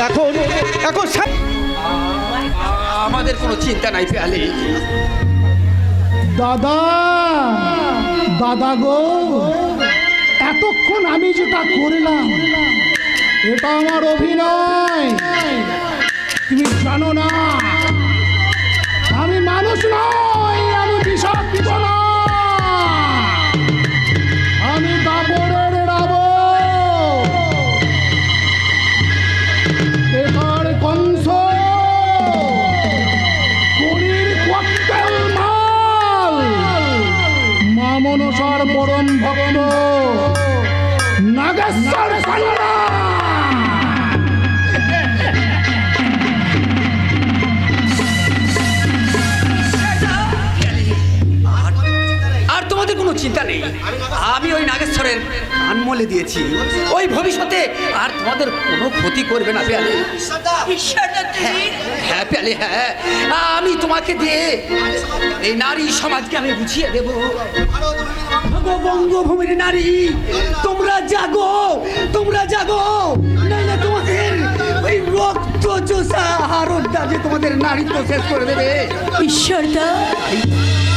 এখন এখন আমাদের কোনো চিন্তা নাই পেয়ালি। দাদা দাদা গো, এতক্ষণ আমি যেটা করলাম এটা আমার অভিনয়। তুমি জানো না আমি মানুষ নই, আমি বিষাক্ত না, আমি দাপরের রাবণ। এবার কংস কলির ককটেল মাল, মা মনসার পরম ভক্ত নাগেশ্বর সান্যাল। কোনো চিন্তা নেই, আমি ওই নাগেশ্বরের কান মলে দিয়েছি, ওই ভবিষ্যতে আর তোমাদের কোনো ক্ষতি করবে না পেয়ালি। হ্যাঁ পেয়ালি, হ্যাঁ, আমি তোমাকে দিয়ে এই নারী সমাজকে আমি বুঝিয়ে দেব। বঙ্গভূমির নারী, তোমরা জাগো, তোমরা জাগো, নাহলে তোমাদের ওই রক্ত চোষা হারটা যে তোমাদের নারীত্ব শেষ করে দেবে। ঈশ্বরদা,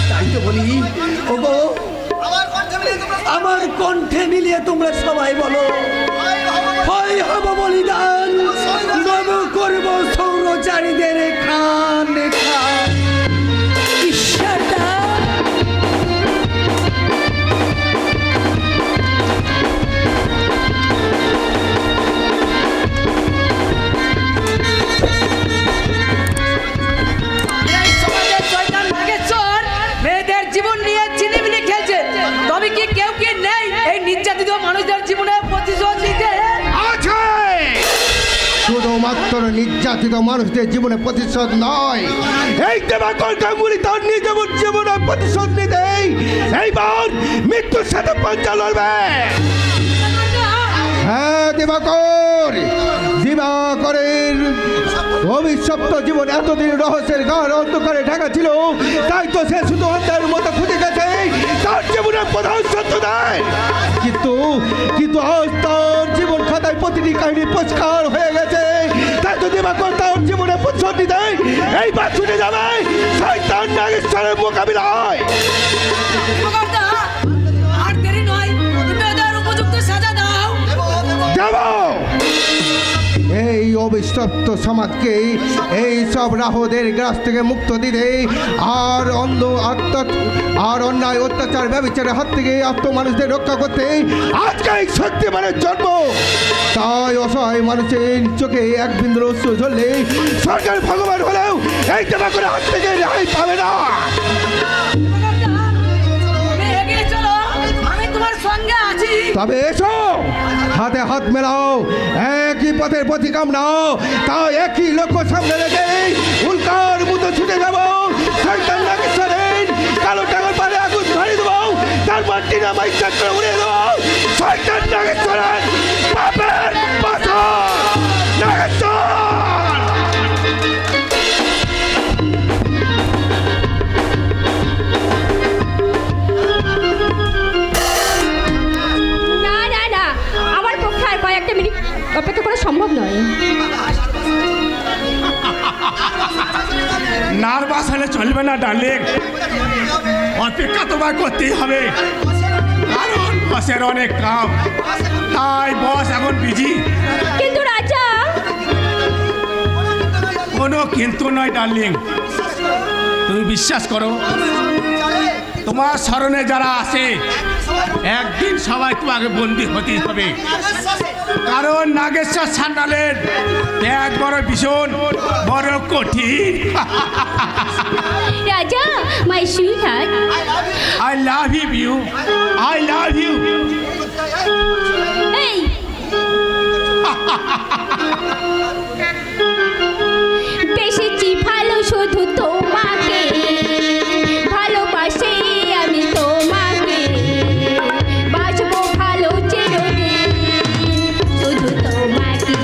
তাই তো বলি, ওগো আমার কণ্ঠে মিলিয়ে তোমরা সবাই বলো, হয় হব বলিদান, নব করব সৌরচারীদের খান খান। ঈশ্বরদা, মেয়েদের জীবন নিয়ে চিনিমিনি খেলছে, তবে কি কেউ কি নেই এই নির্যাতিত মানুষদের জীবনে প্রতিশোধ নিতে? আছে, শুধুমাত্র নির্যাতিত মানুষদের জীবনে প্রতিশোধ নয়, এই দেবাকর গাঙ্গুলি তার নিজের জীবনে প্রতিশোধ নিতে এইবার মৃত্যুর সাথে পাঞ্জা লড়বে। হ্যাঁ দিবাকর, দিবাকরের অভিশপ্ত জীবন এতদিন রহস্যের গাঢ় অন্ধকারে ঢাকা ছিল, তাই তো সে শুধু অন্যের মতো খুঁজে গেছে তার জীবনের প্রধান শত্রু দেয়। কিন্তু আজ তার জীবন খাতায় প্রতিটি কাহিনী পরিষ্কার হয়ে গেছে, তাই তো দিবাকর তার জীবনে প্রতিশোধ নিতে এইবার ছুটে যাবে শয়তান নাগেশ্বরের মোকাবিলায়। আর দেরি নয়, তুমি ওদের উপযুক্ত সাজা দাও। এই অভিশপ্ত সমাজকে এই সব রাহুদের গ্রাস থেকে মুক্ত দিতে আর অন্যায় অত্যাচার ব্যবচারের হাত থেকে আত্ম মানুষদের রক্ষা করতে আজকে এই শক্তিমানের জন্ম। তাই অসহায় মানুষের চোখে এক বিন্দু অশ্রু ঝরলে সরকার ভগবান হলেও এই দেবা করে হাত থেকে রেহাই পাবে না। তবে এসো, হাতে হাত মেলাও, একই পথের প্রতিকাম নাও, তাও একই লক্ষ্য সামনে রেখে উল্কার মতো ছুটে যাব শয়তান নাগেশ্বরের কালো টাকার পারে আগুন ধরে দেবো, তারপর ডিনামাইট চক্র উড়িয়ে দেবো শয়তান নাগেশ্বরের পাপের পাথর নাগেশ্বর। অপেক্ষা করা সম্ভব নয়। নার্ভাস হলে চলবে না ডার্লিং, অপেক্ষা তোমায় করতেই হবে, কারণ বসের অনেক কাম, তাই বস এখন বিজি। কিন্তু রাজা, কোনো কিন্তু নয় ডার্লিং, তুমি বিশ্বাস করো, তোমার স্মরণে যারা আসে একদিন সবাই তোমাকে বন্দী হতেই হবে, কারণ নাগেশ্বর সান্যালের ত্যাগ বড় ভীষণ বড় কঠিন। Raja, my sweetheart, I love you, I love you. এই বেশি ভালো শুধু তোমাকে, ভালোবাসি আমি তোমাকে, বাঁচবো ভালো চিরদিন শুধু তোমাকে।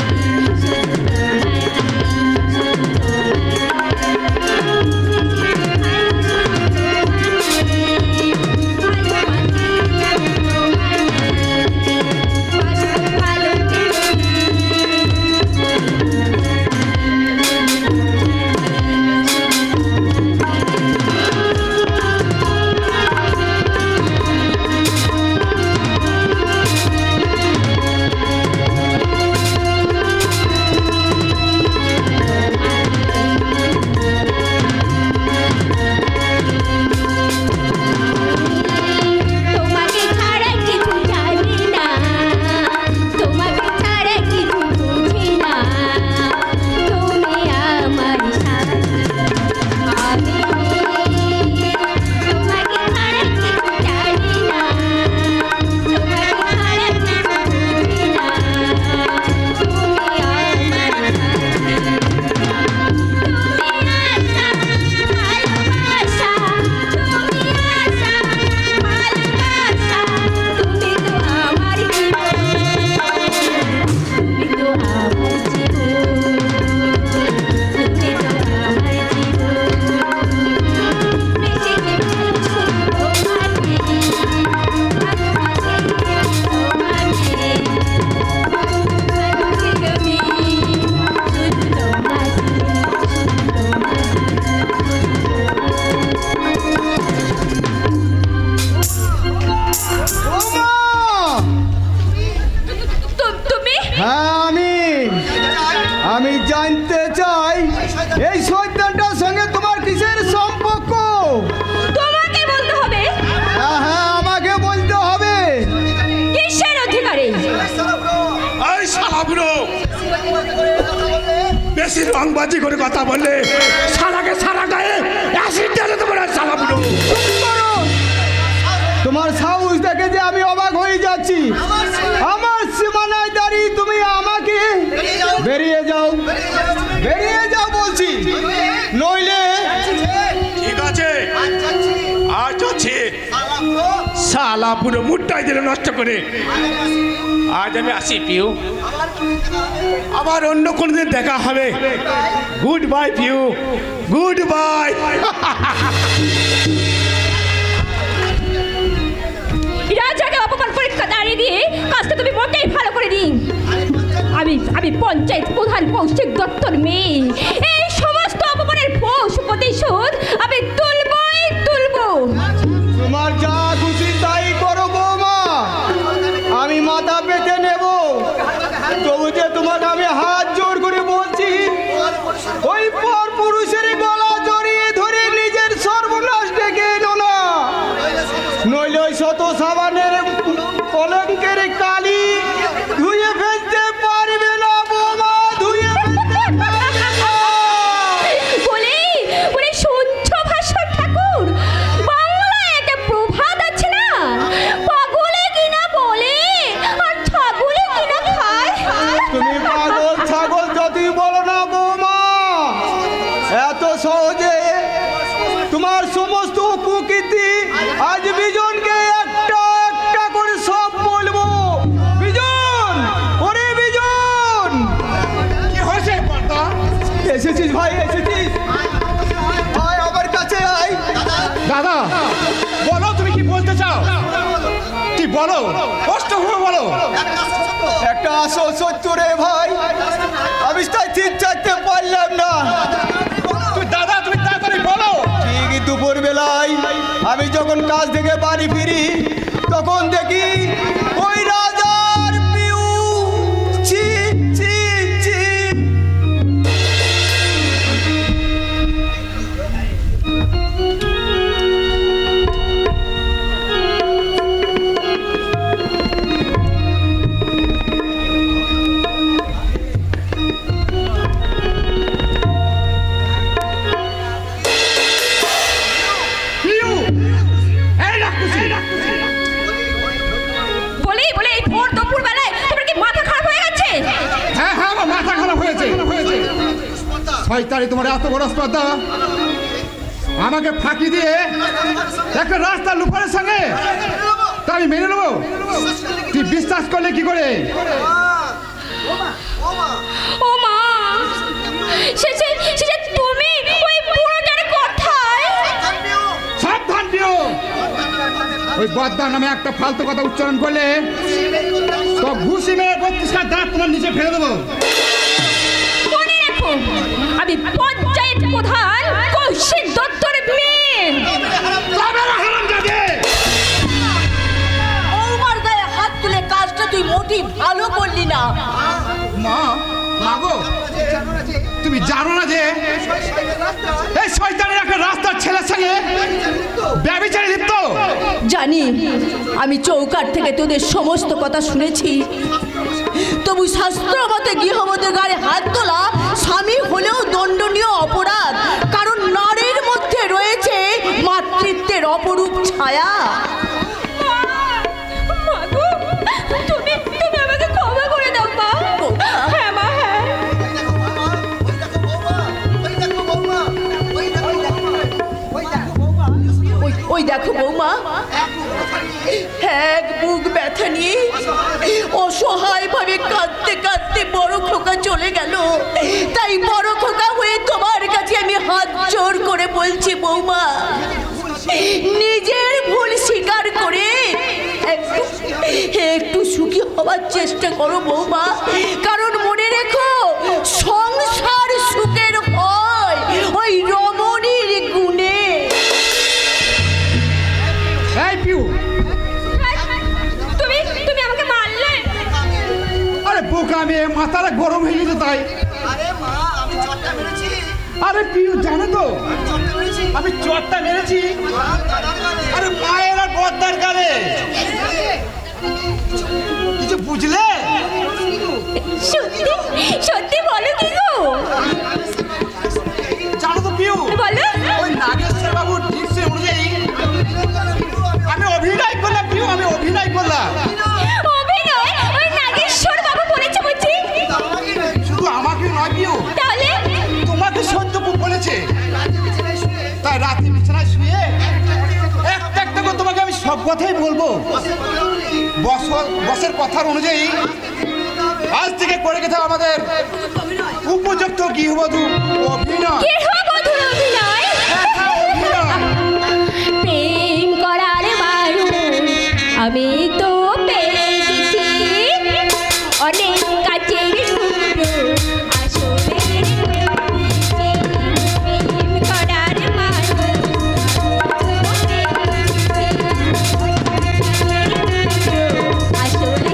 বেশি রংবাজি করে কথা বললে সারাকে সারা গায়ে অ্যাসিড ঢেলে দেবো না সারা বুড়ো। তোমার সাহস দেখে যে আমি অবাক হয়ে যাচ্ছি। আমার সীমানায় দাঁড়িয়ে তুমি আমাকে বেরিয়ে যাও, বেরিয়ে যাও বলছি, নইলে ঠিক আছে আজ হচ্ছে শালা পুরো মুডটাই দিলে নষ্ট করে। আজ আমি আসি পিউ, আবার অন্য কোনদিন দেখা হবে। Goodbye Piu, goodbye. রাজাকে অপমান করে দাঁড়িয়ে দিয়ে কাজটা তুমি মোটেই ভালো করে দিন। আমি পঞ্চায়েত প্রধান কৌশিক দত্তর মেয়ে। এই সমস্ত অপমানের প্রতিশোধ আমি তুলবই তুলবো। তোমার যা খুশি তাই করো বৌমা, আমি মাথা পেতে নেব। তবু যে তোমাকে আমি হাত জোর করে বলছি, ওই পর পুরুষের গলা জড়িয়ে ধরে নিজের সর্বনাশ ডেকে এনো না, নইলে ওই শত সাবানের কলঙ্কের কালি ধুয়ে ফেলতে পারবে না বৌমা, ধুয়ে ফেলতে পারবে না। বলে শুনছো ভাস্কর ঠাকুর, বাংলায় একটা প্রবাদ আছে না, পাগলে কিনা বলে আর ছাগলে কিনা খায়। তুমি পাগল ছাগল যতই বলো না বৌমা, এত সহজে তোমার সমস্ত কুকীর্তি আজ বিজনকে একটা একটা করে সব বলবো। বিজন, ওরে বিজন, কি হয়েছে কর্তা? এসেছিস ভাই, এসেছিস, আয় আমার কাছে আয়। দাদা বলো তুমি কি বলতে চাও, কি বলো, কষ্ট হবে বলো। একটা আসো সত্য রে ভাই, আমি তাই ঠিক চাইতে পারলাম না। দাদা তুমি তাড়াতাড়ি বলো। ঠিক দুপুর বেলায় আমি যখন কাজ থেকে বাড়ি ফিরি, তখন দেখি ওই রাজার পিউ ছি ছি ছি। পিউ, এই রাক্ষসী। বলে এই ভোর দুপুর বেলায় তোমার কি মাথা খারাপ হয়ে গেছে? হ্যাঁ হ্যাঁ আমার মাথা খারাপ হয়েছে। শয়তানি তোমার এত বড় স্পর্ধা, আমাকে ফাঁকি দিয়ে একটা রাস্তা লুকানোর সঙ্গে তা আমি মেনে নেবো? তুই বিশ্বাস করলে কি করে? ও মা, শেষে তুমি ওই বুড়োটার কথায়। সাবধান পিউ, ওই বদ্দা নামে একটা ফালতু কথা উচ্চারণ করলে তো ঘুষি মেরে 32টা দাঁত তোমার নিচে ফেলে দেবো। মনে রাখো, আমি পঞ্চায়েত প্রধান কৌশিক দত্তর মেয়ে। ওর গায়ে হাত তুলে কাজটা তুই মোটেই ভালো করলি না। মা, মাগো, তুমি জানো না যে এই শয়তানের একটা রাস্তার ছেলের সঙ্গে ব্যভিচারে লিপ্ত? জানি, আমি চৌকাঠ থেকে তোদের সমস্ত কথা শুনেছি। তবু শাস্ত্র মতে গৃহবধূর গায়ে হাত তোলা স্বামী হলেও দণ্ডনীয় অপরাধ, কারণ নারীর মধ্যে রয়েছে মাতৃত্বের অপরূপ ছায়া। তুমি আমাকে ক্ষমা করে দাও মা। হ্যাঁ মা, হ্যাঁ। ওই দেখো বৌমা, এক বুক ব্যথা নিয়ে অসহায় ভাবে কাঁদতে কাঁদতে বড় খোকা চলে গেল। তাই বড় খোকা হয়ে তোমার কাছে আমি হাত জোর করে বলছি বৌমা, নিজের ভুল স্বীকার করে একটু সুখী হওয়ার চেষ্টা করো বৌমা, কারণ মনে রেখো সংসার সুখের হয় ওই রমণীর গুণে। এই পিউ, তুমি আমাকে মারলে? আরে বোকা মেয়ে, মাথাটা গরম হয়ে গেছে তাই। আরে পিউ জানো তো আমি চটটা মেরেছি। আরে মায়ের আর বদ্দার গালে কিছু বুঝলে? সত্যি সত্যি বলো কি গো? সব কথাই বলবো। বসের কথার অনুযায়ী আজ থেকে করে গেছে আমাদের উপযুক্ত গৃহবধূ অভিনয়। গৃহবধূর অভিনয়? প্রেম করার মানুষ আমি তো পেয়ে গেছি, অনেক কাছের টুকরো আসলে প্রেম করার মানুষ আসলে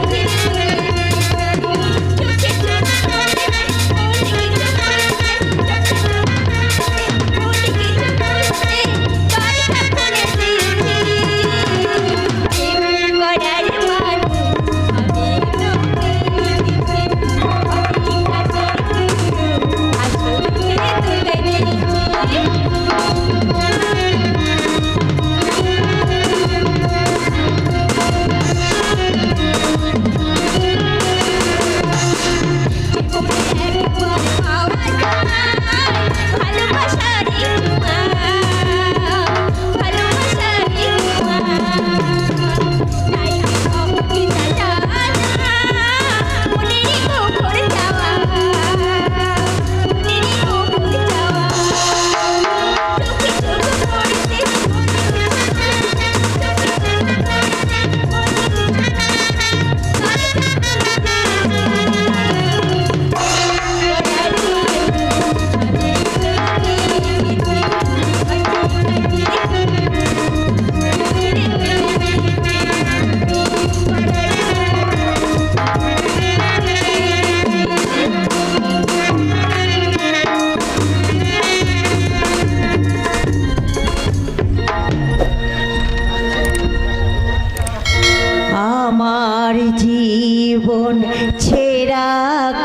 আমার জীবন ছেঁড়া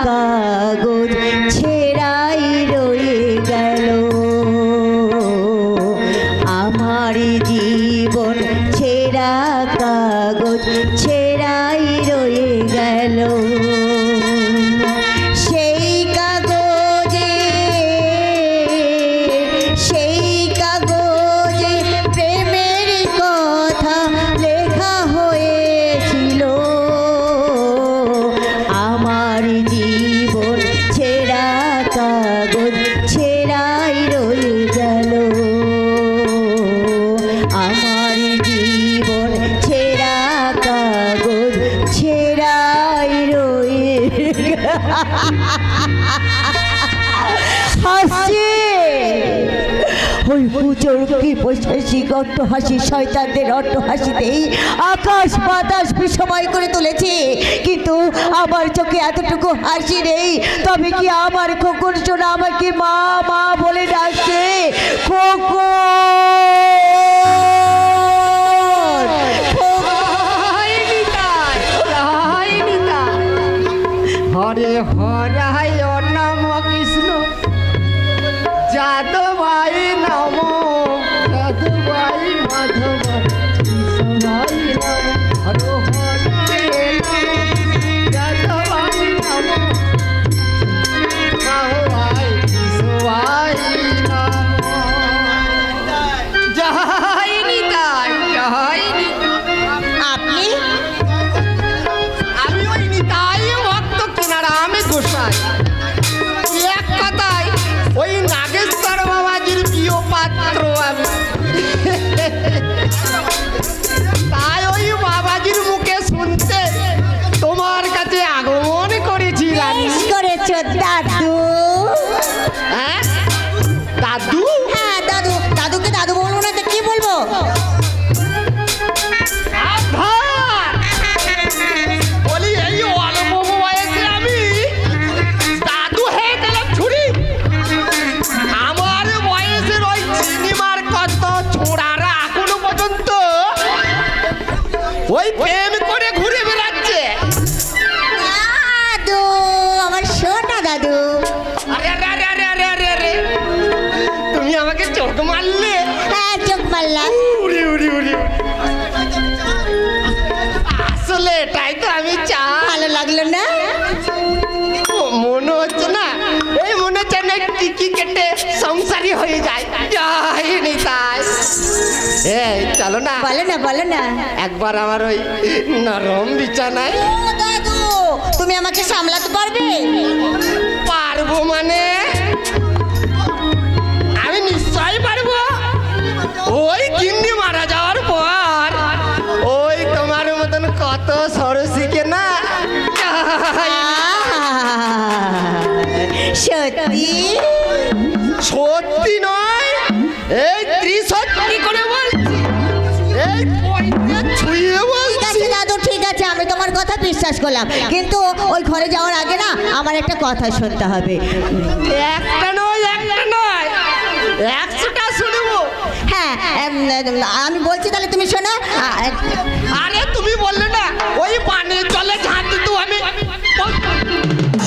কাগজ ছেঁড়াই রয়ে গেল, আমার জীবন ছেঁড়া কাগজ ছেঁড়াই রয়ে গেল। সেই কাগজে প্রেমের কথা লেখা হয়েছিল, আমার জীবন ছেঁড়া কাগজ ছেঁড়াই রয়ে গেল, আমার জীবন ছেঁড়া কাগজ ছেঁড়াই রয়ে হাসি। ওই পুজোর কি বৈশাখী অট্টহাসি শয়তানদের অট্টহাসিতেই আকাশ বাতাস বিষময় করে তুলেছে, কিন্তু আমার চোখে এতটুকু হাসি নেই। তবে কি আমার খোকন সোনা আমাকে মা মা বলে ডাকছে? হরে হরাই নম কৃষ্ণ যাদবাই নম, যাদবাই মাধব কৃষ্ণাই নম, হরে হরাই যাদবাই নম, যাদবাই কৃষ্ণাই নম। জয় নিতাই, জয় আপনি? আমি ওই নিতাই ভক্ত কিনারাম গোসাই। এক কথায় ওই নাগেশ্বর বাবাজির প্রিয় পাত্র আমি। তাই ওই বাবাজির মুখে শুনতে তোমার কাছে আগমন করেছি রানী। বেশ করেছ দাদু। হ্যাঁ দাদু? হ্যাঁ দাদু। দাদুকে দাদু বলবো না তো কি বলবো? বলি এই অল্প বয়সে আমি দাদু হয়ে গেলাম ছুরি। আমার বয়সের ওই সিনেমার কত ছোড়ারা এখনো পর্যন্ত ওই প্রেম করে ঘুরে বেড়াচ্ছে। দাদু, আমার সোনা দাদু। আরে আরে আরে আরে আরে আরে আরে, তুমি আমাকে চোখ মারলে। হ্যাঁ চোখ মারলাম। উড়ি উড়ি উড়ি। আসলে এটাই তো আমি চাই। ভালো লাগলো না? মনে হচ্ছে না, এই মনে হচ্ছে না টিকি কেটে সংসারী হয়ে যায়। জয় নিতাই। এই চলো না, বলো না একবার আমার ওই নরম বিছানায়। ও দাদু, তুমি আমাকে সামলাতে পারবে? পারবো মানে আমি নিশ্চয়ই পারবো। ওই গিন্নি মারা যাওয়ার পর ওই তোমার মতন কত সরসিকে না। সত্যি সত্যি নয়, এই ত্রিসত্যি করে বলছি, এই পয়সা ছুঁয়ে ঠিক বলছি। আছে দাদু, ঠিক আছে, আমি তোমার কথা বিশ্বাস করলাম, কিন্তু ওই ঘরে যাওয়ার আগে না আমার একটা কথা শুনতে হবে। একটা নয় 100টা শুনবো। হ্যাঁ, আমি বলছি, তাহলে তুমি শোনো। আরে তুমি বললে না ওই পানির জলে ঝাঁপ দিত, আমি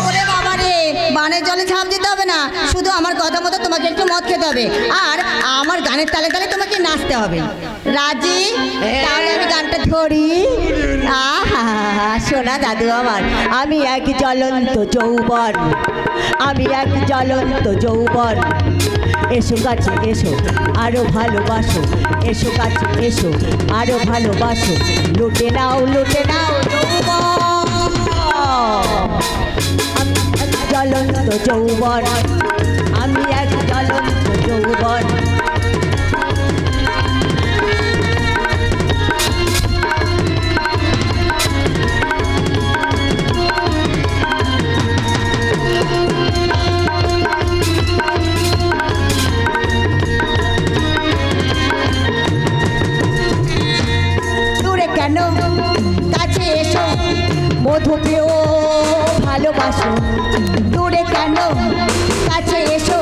ওরে বাবা রে, বানের জলে ঝাঁপ দিতে হবে না, শুধু আমার কথা মতো তোমাকে একটু মদ খেতে হবে, আর আমার গানের তালে তালে তোমাকে নাচতে হবে। রাজি? তাহলে আমি গানটা ধরি। আহা, শোনা দাদু আমার, আমি এক জ্বলন্ত যৌবন, আমি এক জ্বলন্ত যৌবন, এসো কাছে এসো আরো ভালোবাসো, এসো কাছে এসো আরো ভালোবাসো, লুটে নাও যৌবন, আমি এক জ্বলন্ত যৌবন, আমি এক জ্বলন্ত যৌবন। দূরে কেন, কাছে এসো, মধু পেও ভালোবাসো, দূরে কেন, কাছে এসো,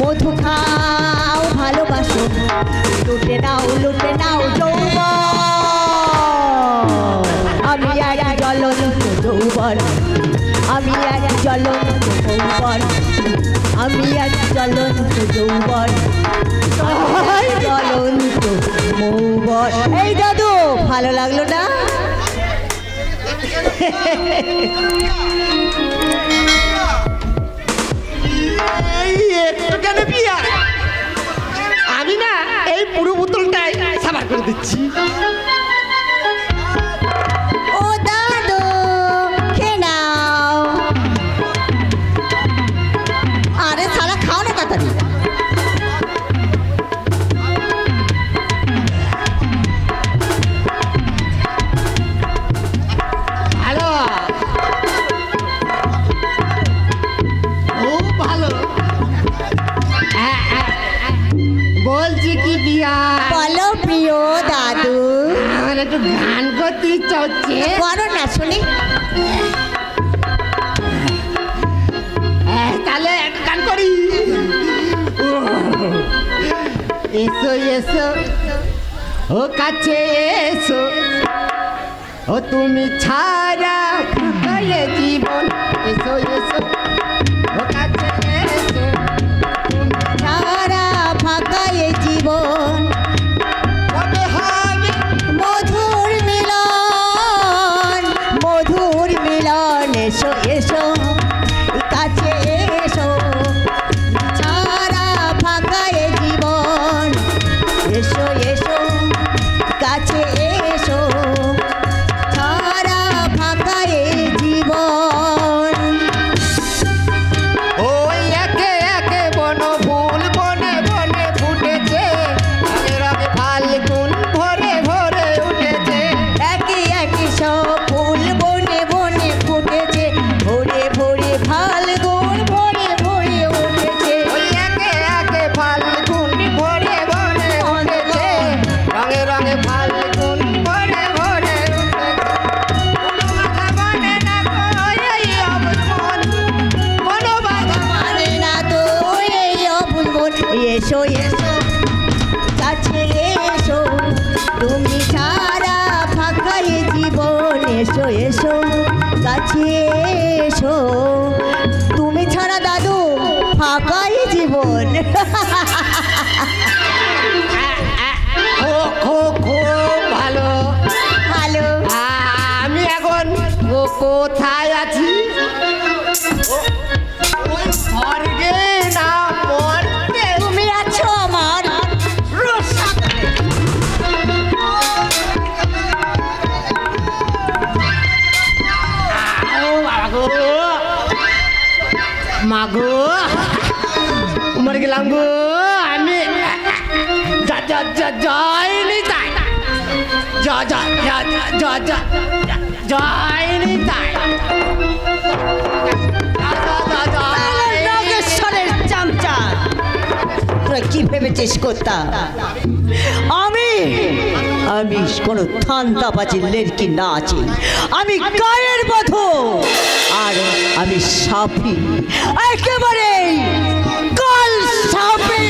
মধু খাও ভালোবাসো, লুটে নাও যৌবন, আমি এক জ্বলন্ত যৌবন, আমি এক জ্বলন্ত যৌবন, আমি এক জ্বলন্ত যৌবন, জ্বলন্ত মৌবন। এই দাদু, ভালো লাগলো না? একটু কেন পিয়া, আমি না এই পুরো বোতলটাই সাবার করে দিচ্ছি। ও দাদু, খেয়ে নাও। আরে সারা খাও না তাড়াতাড়ি। ভালো, খুব ভালো। বলছি কি পিয়া, বলো প্রিয় দাদু। আমার একটু গান করতে ইচ্ছা হচ্ছে। করো না শুনি। তাহলে একটা গান করি। এসো এসো ও কাছে এসো, ও তুমি ছাড়া কালে জীবন, এসো এসো ও কাছে এসো, সারা ফাঁকা এ জীবন, কবে হবে মধুর মিলন, এসো এসো কাছে এসো, সারা ফাঁকা এ জীবন, এসো এসো কাছে এসো, সারা ফাঁকা এ জীবন। ওই একে একে বন ফুল বনে বনে ফুটেছে, রঙে রঙে ফাল্গুন ভরে ভরে উঠেছে। একই একই সব ফুল বনে বনে ফুটেছে, ভরে ভরে ফাল্গুন ভরে ভরে উঠেছে। ওই একে একে ফাল্গুন ভরে ভরে উঠেছে, রঙে রঙে ফাল্গুন ভরে ভরে উঠেছে। কোনো বাধা মানে না গো এই অবুঝ মন, কোনো বাধা মানে না তো এই অভুল মন, এসো এসো কাছে এসো, তুমি সারা ফাঁকা এ জীবন, এসো এসো কাছে এসো, তুমি ছাড়া দাদু ফাঁকা এ জীবন। খুব ভালো। ভালো। আমি এখন কোথায় আছি? ওই স্বর্গের মাগো মরে গেলাম গো আমি যাইনি তাই যাইনি তাই নাগেশ্বরের চামচা তোরা কি ভেবেছিস করতা আমি কোনো থান্তাবাজির লেরকি না আছি আমি গায়ের বধূ আর আমি সাপি একেবারে কাল সাপি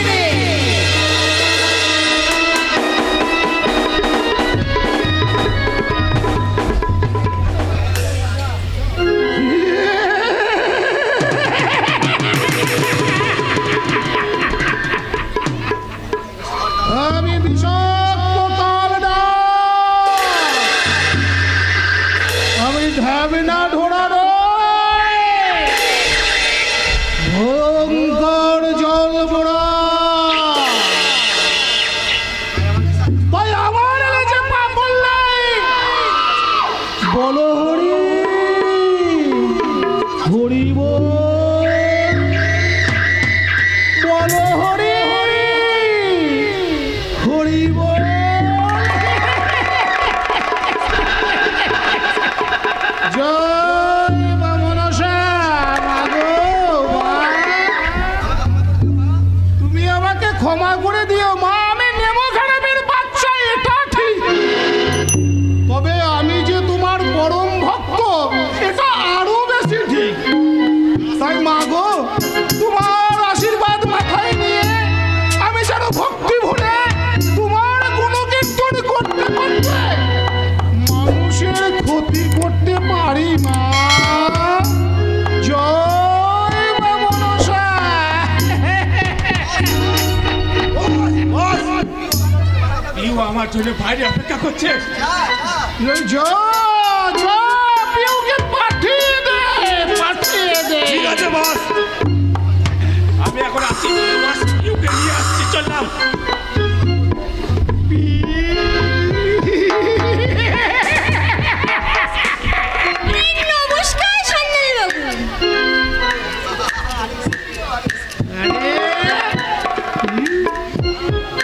আমি বিষাক্ত কালডা, আমি ঢাবিনা ঢোড়ানো ভয়ঙ্কর জল মোড়া, তাই আমার কাছে পাগল নাই। বলো হরি হরি বল, বলো হরি হরি বল। জয় মা মনসা, মাগো মা, তুমি আমাকে ক্ষমা করে দিও মা, আমি নেমো খারাপের বাচ্চা এটা ঠিক, তবে আমি যে তোমার পরম ভক্ত এটা আরো বেশি ঠিক। তাই মাগো তোমার আশীর্বাদ মাথায় নিয়ে আমি যেন ভক্তি ভরে তোমার গুণকীর্তন করতে করতে মানুষের ক্ষতি করতে পারি মা। জয় মা মনসা। পিউ আমার জন্য বাইরে অপেক্ষা করছে, পিউকে পাঠিয়ে দে, পাঠিয়ে দে। ঠিক আছে বস, আমি এখন আসছি, বস পিউকে নিয়ে আসছি, চললাম। নমস্কার সান্যাল বাবু।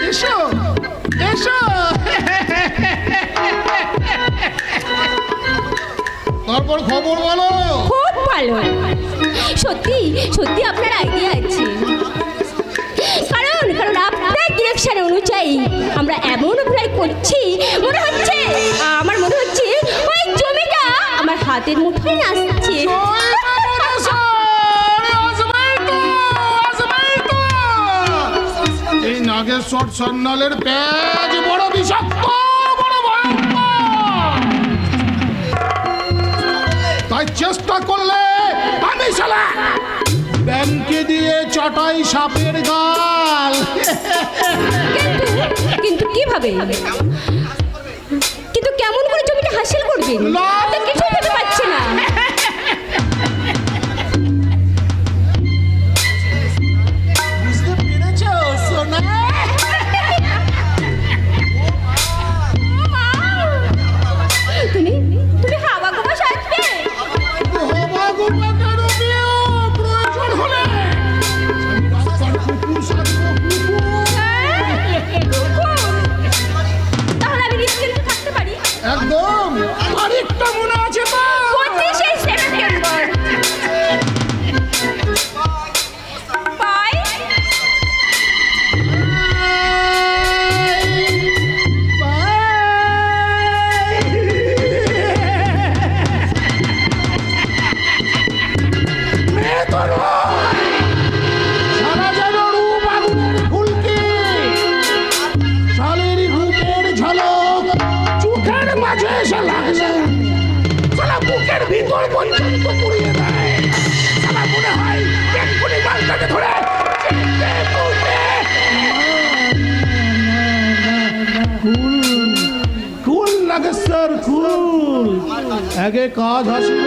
এসো এসো, তারপর খবর বলো। খুব ভালো, সত্যি সত্যি আপনার আইডিয়া আছে, কারণ কারণ আপনার ডিরেকশন অনুযায়ী আমরা এমন অভিনয় করছি আমার মনে হচ্ছে ওই জমিটা আমার হাতের মুঠোয় আসছে। এই নাগেশ্বর সান্যালের পেজ বড় বিষাক্ত, বড় ভয়ঙ্কর, তাই চেষ্টা করলে আমি শালা ব্যাংকে দিয়ে চটাই সাপের গাল। কিন্তু কিভাবে, কিন্তু কেমন করে জমিটা হাসিল করবেন তো কিছু ভেবে পাচ্ছে না। বুঝতে পেরেছো সোনা? তুমি তুমি হাওয়া গোবা সাজবে, হবা গোবা কেন দিও, প্রয়োজন হলে রাস্তার কুকুর সাজবো, কুকুর। তাহলে আমি নিশ্চিন্ত থাকতে পারি? একদম, আরেকটা মনে আছে তো? 25শে সেপ্টেম্বর। বাই। সারা যেন রূপ আগুনের ফুলকি, শালের রূপের ঝলক চোখের মাঝে এসে লাগছে, সারা বুকের ভিতর পর্যন্ত পুড়িয়ে দেয়। সারা মনে হয় এক্ষুনি গালটাকে ধরে চেটে পুঁতে। কুল লাগে স্যার, কুল, আগে কাজ হাসিল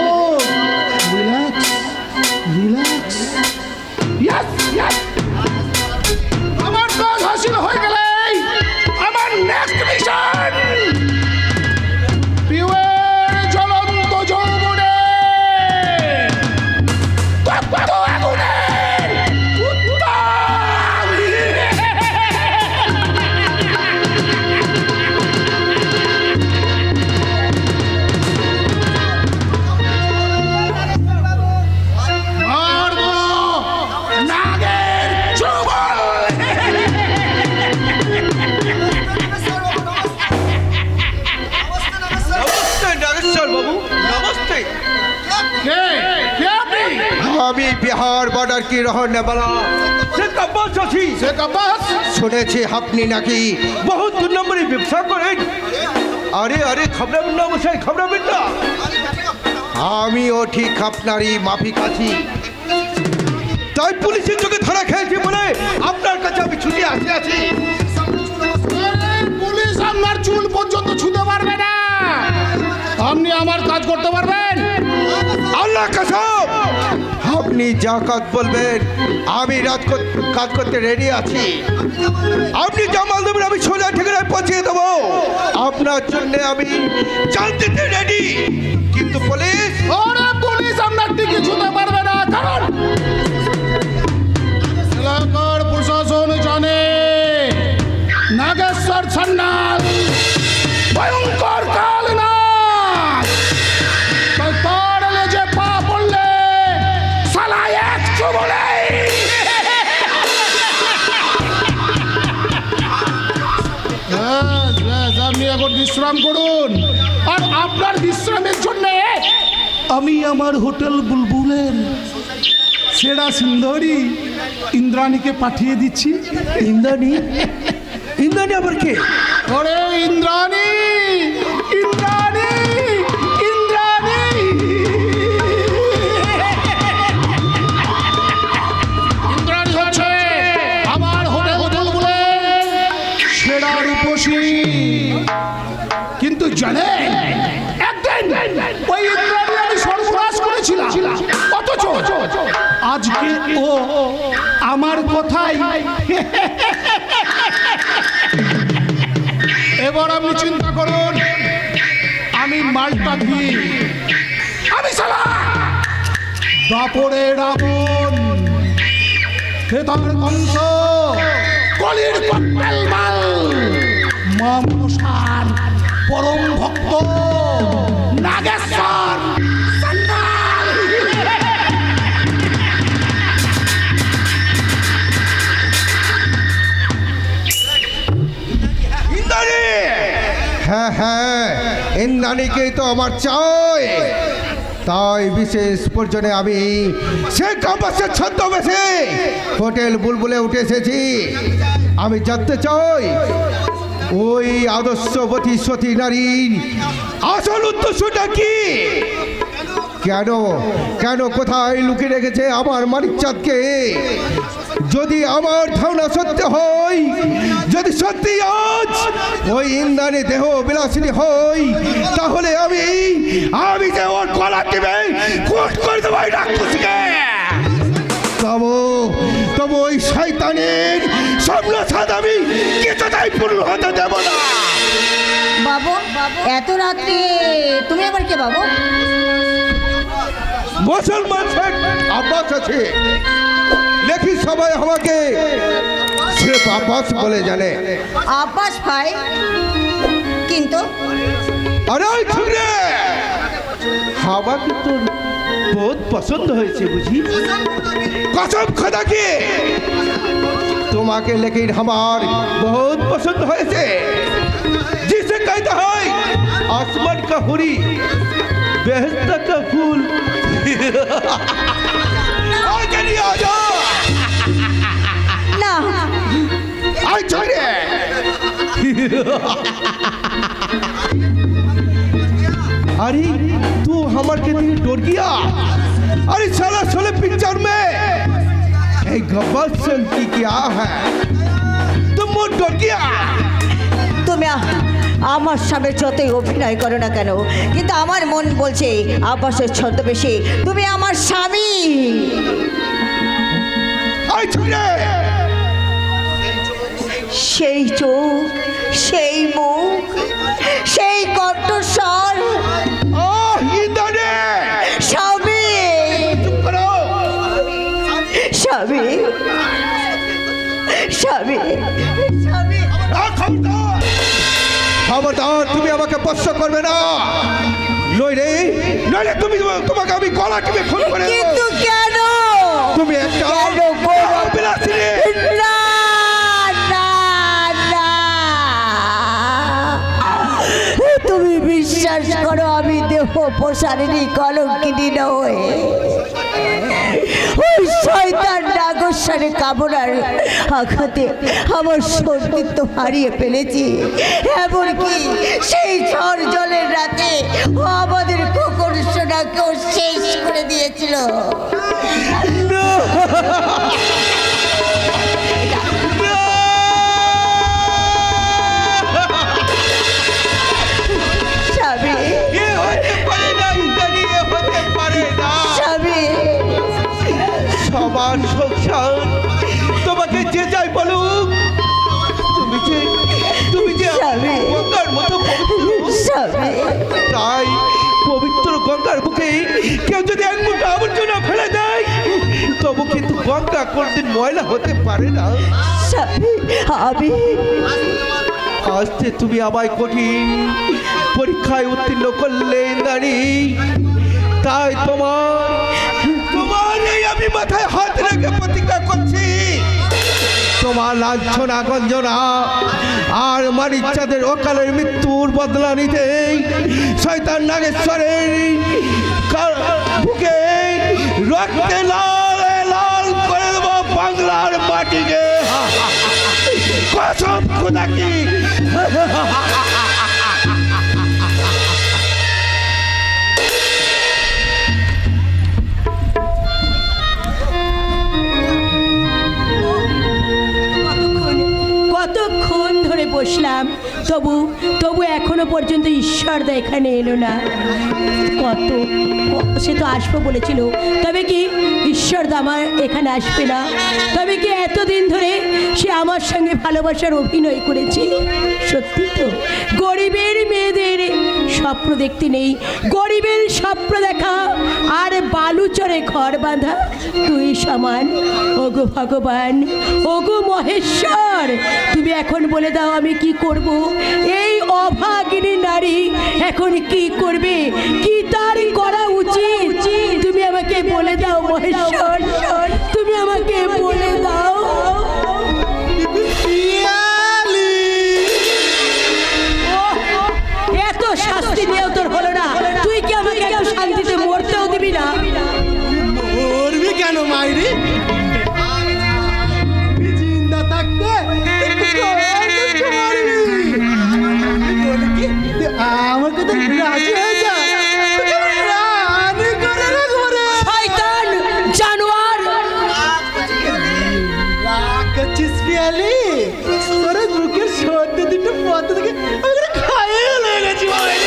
হোক, রিল্যাক্স রিল্যাক্স। ইয়েস ইয়েস, আমার কাজ হাসিল হয়ে গেলে আমার নেক্সট মিশন পিউয়ের জ্বলন্ত যৌবনে আমি বিহার বর্ডার কি রহনে বলা শেখ আব্বাস আছি। শেখ আব্বাস, শুনেছি আপনি নাকি বহুত 2 নম্বরে ব্যবসা করেন। আরে আরে খবরাবেন না মশাই, খবরাবেন না। আমিও ঠিক আপনারই মাফিক আছি, তাই পুলিশের চোখে ধরা খেয়েছি বলে আপনার কাছে আমি ছুটি আসে আছি। পুলিশ আপনার চুল পর্যন্ত ছুঁতে পারবে না, আপনি আমার কাজ করতে পারবেন। আল্লাহ কসম, আপনি যা কাজ বলবেন আমি কাজ করতে রেডি আছি। আপনি জামাল দেবেন, আমি সোজা ঠিকানায় পৌঁছে দেবো। আপনার জন্য আমি জান দিতে রেডি। কিন্তু পুলিশ, ওরে পুলিশ আপনার টিকে ছুঁতে পারবে না, কারণ এলাকার প্রশাসন জানে নাগেশ্বর সান্যাল ভয়ঙ্কর কাল না, তাই তার লেজে পা পড়লে সালা এক চুবলেই আপনি এখন বিশ্রাম করুন। আর আপনার বিশ্রামের জন্য আমি আমার হোটেল বুলবুলের সেরা সুন্দরী ইন্দ্রাণীকে পাঠিয়ে দিচ্ছি। ইন্দ্রাণী? ইন্দ্রাণী আবার কে? ওরে ইন্দ্রাণী, ইন্দ্রাণী, ইন্দ্রাণী। ইন্দ্রাণী হচ্ছে আমার হোটেল বুলবুলের সেরা রূপসী। কিন্তু জানেন, একদিন ওই ইন্দ্রাণী আমি সর্বনাশ করেছিলাম, অথচ আজকে ও আমার কথাই। এবার আপনি চিন্তা করুন, আমি মালটা দিই, আমি সালা দাপড়ে রাবণ, হেতার কংস, কলির কট্টেল মাল, মা মনসার পরম ভক্ত নাগেশ্বর সান্যাল। ইন্দ্রাণী? হ্যাঁ হ্যাঁ, ইন্দ্রাণীকেই তো আমার চাই। তাই বিশেষ প্রয়োজনে আমি শেখ আব্বাসের ছদ্মবেশে হোটেল বুলবুলে উঠে এসেছি। আমি জানতে চাই ওই আদর্শবতী সতী নারীর আসল উদ্দেশ্যটা কি? কেন কেন কোথায় লুকিয়ে রেখেছে আমার মানিকচাঁদকে? যদি আমার ধারণা সত্য হয়, যদি সত্যি আজ ওই ইন্দ্রাণী দেহ বিলাসিনী হই, তাহলে আমি যে ওর গলা টিপে কোট করে দেবো এই রাক্ষসীকে। তবু ওই শয়তানের স্বপ্ন সাদ আমি কিছুটাই পূর্ণ হতে দেব না। বাবু, এত রাত্রে তুমি আবার কে বাবু? মুসলমান শেখ আব্বাস আছে, লেখি সবাই আমাকে শেখ আব্বাস বলে জানে। আব্বাস ভাই? কিন্তু আরে ওই ছুড়ে আমাকে তোর বহুত পছন্দ হয়েছে বুঝি। কসম খোদা কি তোমাকে লেকিন আমার बहुत पसंद হয়েছে। जिसे कहता है आसमान का हुरी, बेहस्ता का फूल। आ जाओ না, आई छोड़े। अरे तू हमारे के लिए डर गया। अरे साला साले पिक्चर में एक गब्बर सिंह की क्या है, तुम वो डर गया। তুমি আমার সামনে যতই অভিনয় করো না কেন, কিন্তু আমার মন বলছে আব্বাসের ছদ্মবেশে তুমি আমার স্বামী। आई छोड़े। সেই চোখ, সেই মুখ, সেই কণ্ঠস্বর, ইন্দ্রাণী স্বামী, চুপ করো। স্বামী, স্বামী, স্বামী। খবরদার তুমি আমাকে স্পর্শ করবে না, নইলে নইলে তোমাকে আমি গলা টিপে খুন করে দেব। কিন্তু কেন? তুমি একটা কেন গো? বিলাসিনী। না, না, না। তুমি বিশ্বাস করো আমি দেহ প্রসারিণী কলঙ্কিনী নই। শয়তান নাগস্বারে কামনার আঘাতে আমার সতীত্ব হারিয়ে ফেলেছি। এমনকি সেই ঝড় জলের রাতে ও আমাদের কুকুর সোনাকেও শেষ করে দিয়েছিল। সবার সংসার তোমাকে যে যাই বলুক, তুমি যে গঙ্গার মতো তাই পবিত্র গঙ্গার বুকে কেউ যদি এক মুঠো আবর্জনা ফেলে দেয় তবু কিন্তু গঙ্গা কোনদিন ময়লা হতে পারে না। আমি আজকে তুমি আমায় কঠিন পরীক্ষায় উত্তীর্ণ করলে নারী, তাই তোমার এই আমি মাথায় হাত রেখে প্রতিজ্ঞা করছি, তোমার লাঞ্ছনা গঞ্জনা আর মানিচাঁদের অকালের মৃত্যুর বদলা নিতে শয়তান নাগেশ্বরের বুকে রক্তে লাল লাল করে দেবো বাংলার মাটিকে। কসম খোদা কি কতক্ষণ ধরে বসলাম, তবু এখনো পর্যন্ত ঈশ্বরদা এখানে এলো না। সে তো আসবো বলেছিল, তবে কি ঈশ্বরদা আমার এখানে আসবে না? তবে কি এতদিন ধরে সে আমার সঙ্গে ভালোবাসার অভিনয় করেছে? সত্যি তো গরিবের মেয়েদের স্বপ্ন দেখতে নেই, গরিবের স্বপ্ন দেখা আর বালুচরে ঘর বাঁধা তুই সমান। ওগো ভগবান, ওগো মহেশ্বর, তুমি এখন বলে দাও আমি কি করব? এই অভাগিনী নারী এখন কি করবে, কি তার করা উচিত? তুমি আমাকে বলে দাও মহেশ্বর, তুমি আমাকে বলে দাও। এত শাস্তি দিয়েও তোর হলো না, তুই কি আমাকে একটু শান্তিতে মরতেও দিবি না? মরবি কেন মাইরি? জিন্দা থাকতে আমাকে তো রাজি হয়ে যা, শয়তান জানোয়ার, করছিস পিয়ালি? তোর বুকের সদ্য দুটো পথ থেকে খাইয়ে লেগে গেছি মাইরি।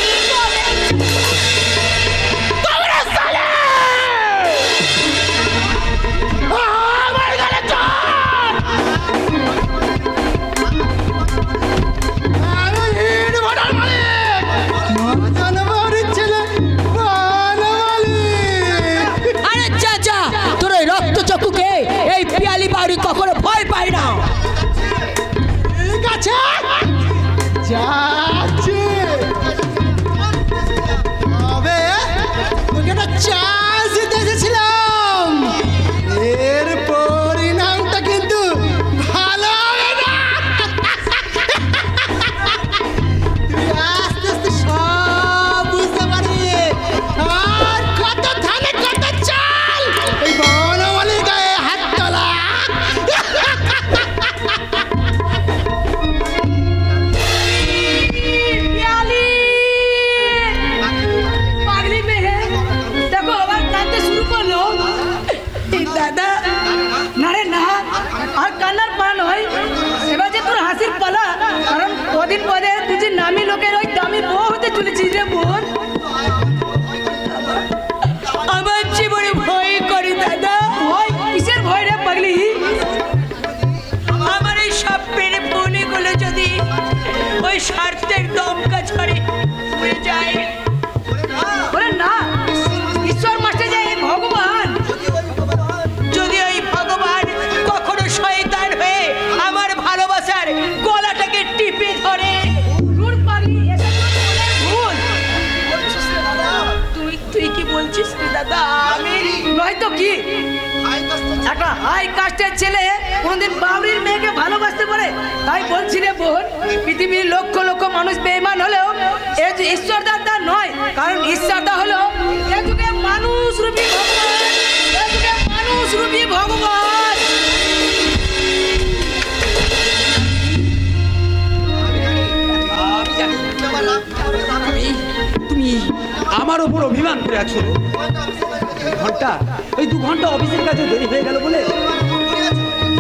কখনো ভয় পাই না। ঠিক আছে, যাচ্ছি। তবে তোকে একটা চান্স দিতে এসেছিলাম, এর পরিণামটা কিন্তু ভালো হবে না। তুই আস্তে আস্তে সব বুঝতে পারবি। আর কত ধানে কত চাল, এই বনমালীর গায়ে হাত তোলা। কদিন পরে তুই যে নামি লোকের ওই দামি বউ হতে চলেছিস রে বোন। আমার জীবনে ভয় করে দাদা। ভয় কিসের ভয় রে পাগলি? আমার এই সব পেরে বোনগুলো যদি ওই স্বার্থের দমকা ছড়ে উড়ে যায়। বলে না, ঈশ্বর মাস্টার যায় ভগবান। যদি ওই ভগবান কখনো শয়তান হয়ে আমার ভালোবাসার গলাটাকে টিপে ধরে, তুই কি বলছিস দাদা? আমি নয়তো কি একটা হাই কাস্টের ছেলে কোনদিন বাবরির মেয়েকে ভালোবাসতে পারে? তাই বলছি রে বোন, পৃথিবীর লক্ষ লক্ষ মানুষ বেঈমান হলেও এ যে ঈশ্বরদা তা নয়। কারণ ঈশ্বরদা হলো এ যুগে মানুষ রূপী ভগবান, এ যুগে মানুষ রূপী ভগবান। ঘুরে আছো? ঘন্টা, ওই 2 ঘন্টা অফিসের কাছে দেরি হয়ে গেল বলে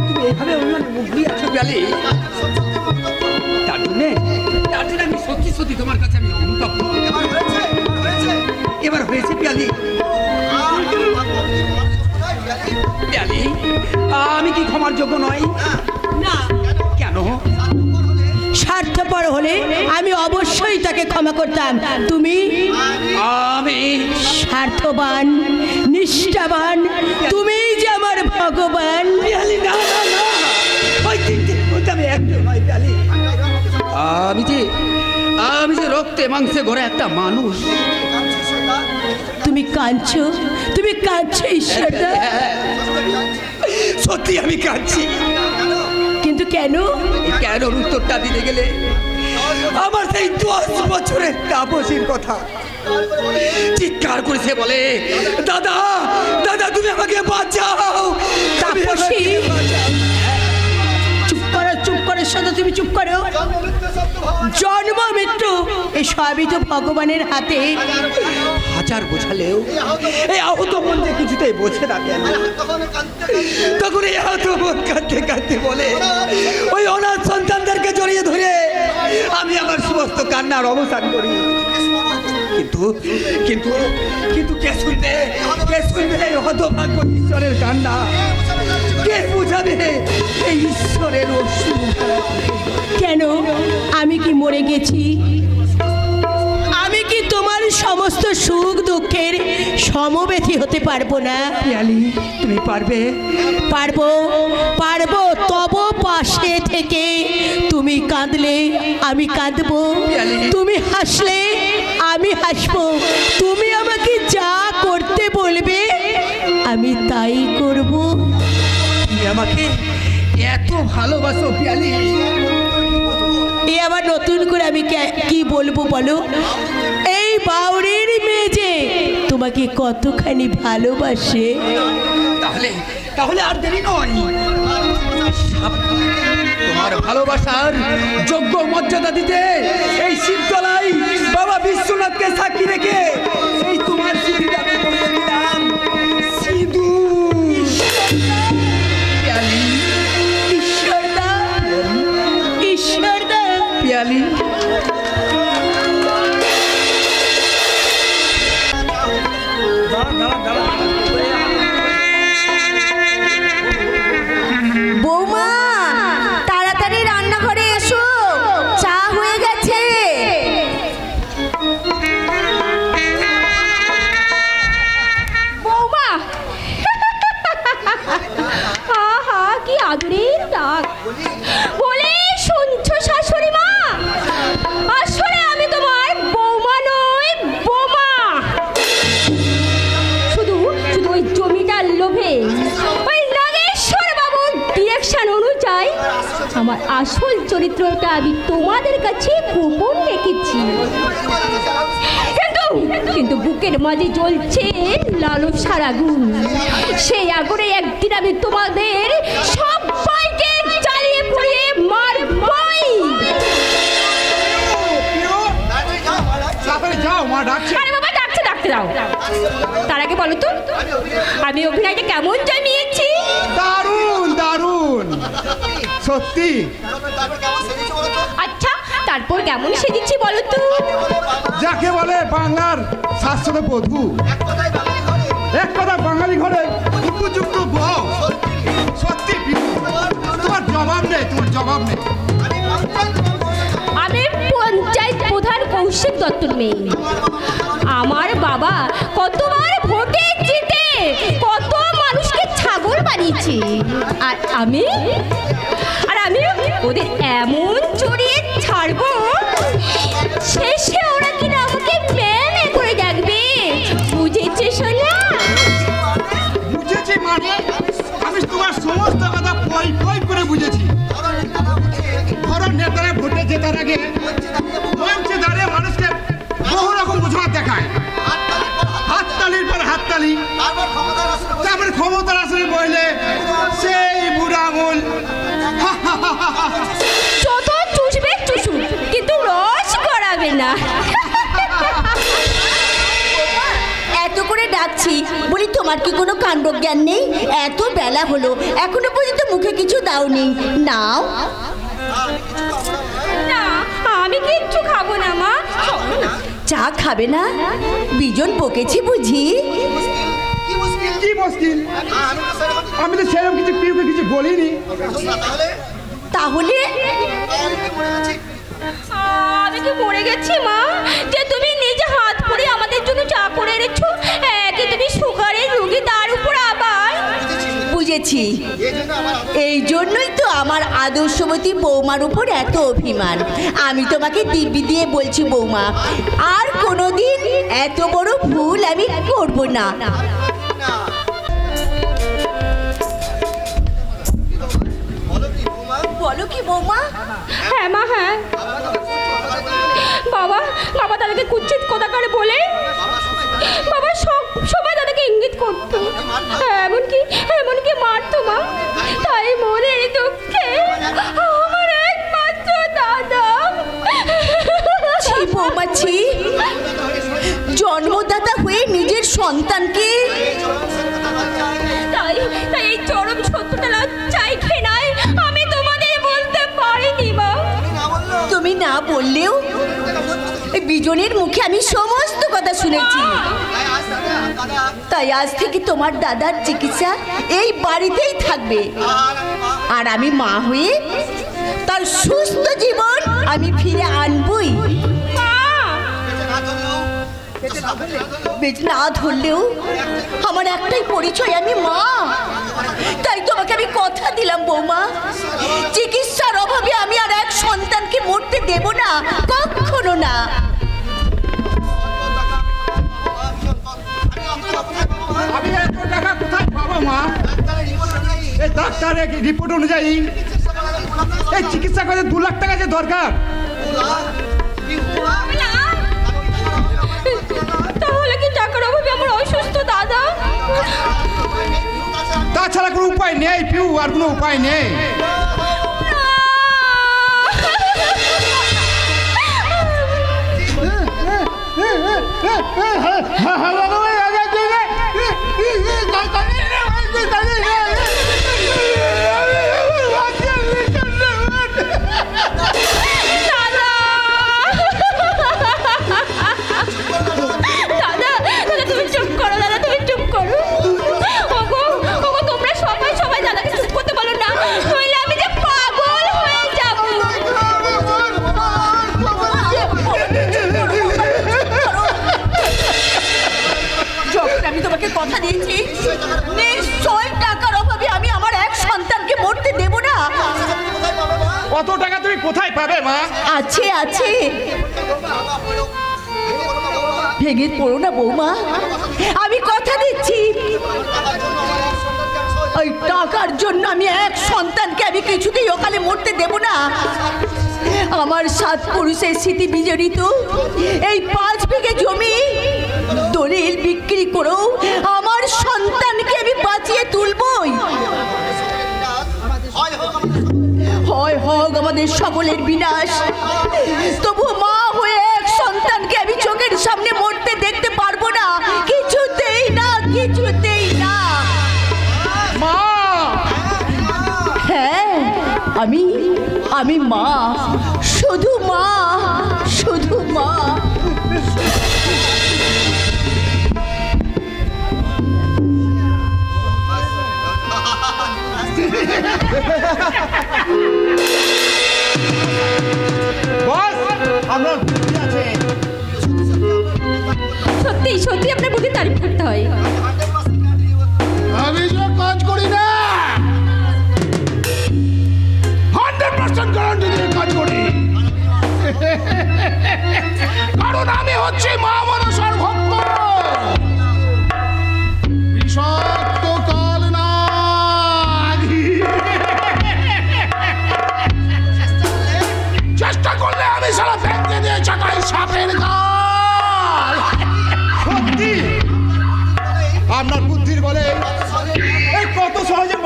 তুমি এভাবে অন্য মুখ ঘুরিয়ে আছো পিয়ালি। তার জন্য আমি সত্যি সত্যি তোমার কাছে আমি অনুতাপ করি। এবার হয়েছে পিয়ালি। পিয়ালি, আমি কি ক্ষমার যোগ্য নই? না। কেন? স্বার্থপর হলে আমি অবশ্যই তাকে ক্ষমা করতাম। তুমি? আমি স্বার্থবান, নিষ্ঠাবান, তুমিই যে আমার ভগবান। পিয়ালি, না না না, ওই তিনটে আমি একটু নয় পিয়ালি। আমি যে রক্তে মাংসে গড়া একটা মানুষ। তুমি কাঁদছো, তুমি কাঁদছো ঈশ্বরদা। সত্যি আমি কাঁদছি। কিন্তু কেন? কেন উত্তরটা দিতে গেলে আমার সেই 10 বছরের তাপসীর কথা চিৎকার করেছে বলে, দাদা দাদা তুমি আমাকে বাঁচাও। তাপসী, চুপ করো, চুপ করো সদা, তুমি চুপ করো। জন্ম মৃত্যু এই সবই তো ভগবানের হাতে। হাজার বোঝালেও এই আহত মন যে কিছুতেই বোঝে না কেন। তখন এই আহত মন কাঁদতে কাঁদতে বলে, ওই অনাথ সন্তানদেরকে জড়িয়ে ধরে আমি আমার সমস্ত কান্নার অবসান করি। কিন্তু কিন্তু কিন্তু কে শুনবে, কে শুনবে এই হতভাগ্য ঈশ্বরের কান্না? কে বুঝাবে এই ঈশ্বরের অসুখ? কেন? আমি কি মরে গেছি? আমি কি তোমার সমস্ত সুখ দুঃখের সমব্যথী হতে পারবো না? পিয়ালি, তুমি পারবে? পারবো, পারবো। তব পাশে থেকে তুমি কাঁদলে আমি কাঁদবো, তুমি হাসলে আমি হাসবো, তুমি আমাকে যা করতে বলবে আমি তাই করব। তুমি আমাকে এত ভালোবাসো পিয়ালি? এ আবার নতুন করে আমি কি বলবো বলো? এই বাউরের মেয়ে যে তোমাকে কতখানি ভালোবাসে। তাহলে তাহলে আর দেরি নয়, তোমার ভালোবাসার যোগ্য মর্যাদা দিতে এই শিবতলায় বাবা বিশ্বনাথকে সাক্ষী রেখে এই তোমার সিঁদুর আমি পরিয়ে দিলাম। সিঁদুর। পিয়ালি, ঈশ্বরদা, ঈশ্বরদা। পিয়ালি, বৌমা, তাড়াতাড়ি রান্নাঘরে এসো, চা হয়ে গেছে। বৌমা, আহা কি আদরের ডাক। বলে শুনছো শাশুড়ি মা? আসলে আমি তোমার বৌমা নই, বোমা। শুধু শুধু ওই জমিটার লোভে, ওই নাগেশ্বর বাবুর ডিরেকশন অনুযায়ী আমার আসল চরিত্রটা আমি তোমাদের কাছে গোপন রেখেছি। কিন্তু বুকের মাঝে জ্বলছে লালসার আগুন। সেই আগুনে একদিন আমি তোমাদের সবাইকে জ্বালিয়ে পুড়িয়ে মারবই। আরে বাবা, ডাকছে, ডাকতে দাও। তার আগে বলো তো আমি অভিনয়টা কেমন জমিয়েছি? দারুণ দারুণ, সত্যি। আচ্ছা, তারপর কেমন সেজেছি বলো তো? যাকে বলে বাংলার শাশ্বত বধূ, এক কথা বাঙালি ঘরে উপযুক্ত বউ। সত্যি তোমার জবাব নেই, তোমার জবাব নেই। আমি পঞ্চায়েত প্রধান কৌশিক দত্তর মেয়ে। আমার বাবা কতবার ভোটে জিতে কত মানুষকে ছাগল বানিয়েছে, আর আমি ওদের এমন চড়িয়ে ছাড়বো শেষে ওরা কিনা আমাকে ম্যামে করে ডাকবে। বুঝেছে সোনা? বুঝেছি মানে আমি তোমার সমস্ত কথা পই পই করে বুঝেছি। ধরো নেতারা ভোটে জেতার আগে মঞ্চে দাঁড়িয়ে মানুষকে বহু রকম বোঝানো দেখায়, হাততালির পর হাততালি, তারপরে ক্ষমতার আসলে বললে সেই বুড়া আঙুল। যত চুষবে চুষুক, কিন্তু রস করাবে না। তোমার কি কোনো কাণ্ডজ্ঞান নেই? এত বেলা হলো এখনো পর্যন্ত মুখে কিছু দাওনি। নাও। না, আমি কিচ্ছু খাবো না মা। চলো না। চা খাবে না? বিজন বকেছি বুঝি? কি মুশকিল? আমি তো সেরকম কিছু পিউকে কিছু বলিনি। তাহলে আমি কি মরে গেছি মা, যে তুমি নিজে হাত করে আমাদের জন্য চা করে এনেছো? কি তুমি সুগারের রোগী, তার উপর আবার? বুঝেছি, এই জন্যই তো আমার আদর্শবতী বৌমার উপর এত অভিমান। আমি তোমাকে দিব্যি দিয়ে বলছি বৌমা, আর কোনোদিন এত বড় ভুল আমি করব না। বলো কি বৌমা? হ্যাঁ মা, হ্যাঁ। বাবা বাবা দাদাকে কুচ্ছিত কথা করে বলে বাবা সব সময় দাদাকে ইঙ্গিত করতো, এমনকি মারতো মা। তাই মনে দুঃখে আমার একমাত্র দাদা। ছি বৌমা ছি, জন্মদাতা হয়ে নিজের সন্তানকে তাই এই চরম সত্যটা লজ্জায় ঘেনায় আমি তোমাদের বলতে পারিনি মা। তুমি না বললেও বিজনের মুখে আমি সমস্ত কথা শুনেছি। তাই আজ থেকে তোমার দাদার চিকিৎসা এই বাড়িতেই থাকবে, আর আমি মা হয়ে তার সুস্থ জীবন আমি ফিরে আনবই। বেঁচে না ধরলেও আমার একটাই পরিচয়, আমি মা। তাই তোমাকে আমি কথা দিলাম বৌমা, চিকিৎসার অভাবে আমি আর এক সন্তানকে মরতে দেব না, কখনো না। আমি এত টাকা কোথায় পাবো মা? এই ডাক্তারের রিপোর্ট অনুযায়ী এই চিকিৎসা করতে 2 লাখ টাকা যে দরকার। তাহলে কি টাকার অভাবে আমার অসুস্থ দাদা? তাছাড়া কোনো উপায় নেই পিউ, আর কোনো উপায় নেই। কথা দিয়েছি নিশ্চয় টাকার অভাবে আমি আমার এক সন্তানকে মরতে দেব না। কত টাকা তুমি কোথায় পাবে মা? আছে আছে, ভেঙে পড়ো না বৌমা, আমি কথা দিচ্ছি ওই টাকার জন্য আমি এক সন্তানকে আমি কিছুতেই ওখানে মরতে দেব না। আমার 7 পুরুষের স্মৃতি বিজড়িত এই 5 বিঘে জমি দলিল বিক্রি করেও আমার সন্তানকে আমি বাঁচিয়ে তুলবই। হয় হোক আমাদের সকলের বিনাশ, তবু মা হয়ে এক সন্তানকে আমি চোখের সামনে মরতে দেখতে পারবো না, কিছুতেই না, কিছুতেই না। মা, হ্যাঁ আমি মা, শুধু মা, শুধু মা। সত্যি সত্যি আপনার বুদ্ধি তারিফ করতে হয়। আমি যে কাজ করি না 100% গ্যারান্টি দিয়ে কাজ করি, কারণ আমি হচ্ছে মা মনসার ভক্ত। বিষাক্ত কাল না চেষ্টা করলে আমি সারা ভেঙে দিয়ে চাকাই সাপের গাল। সত্যি আপনার বুদ্ধির বলে এই কত সহজে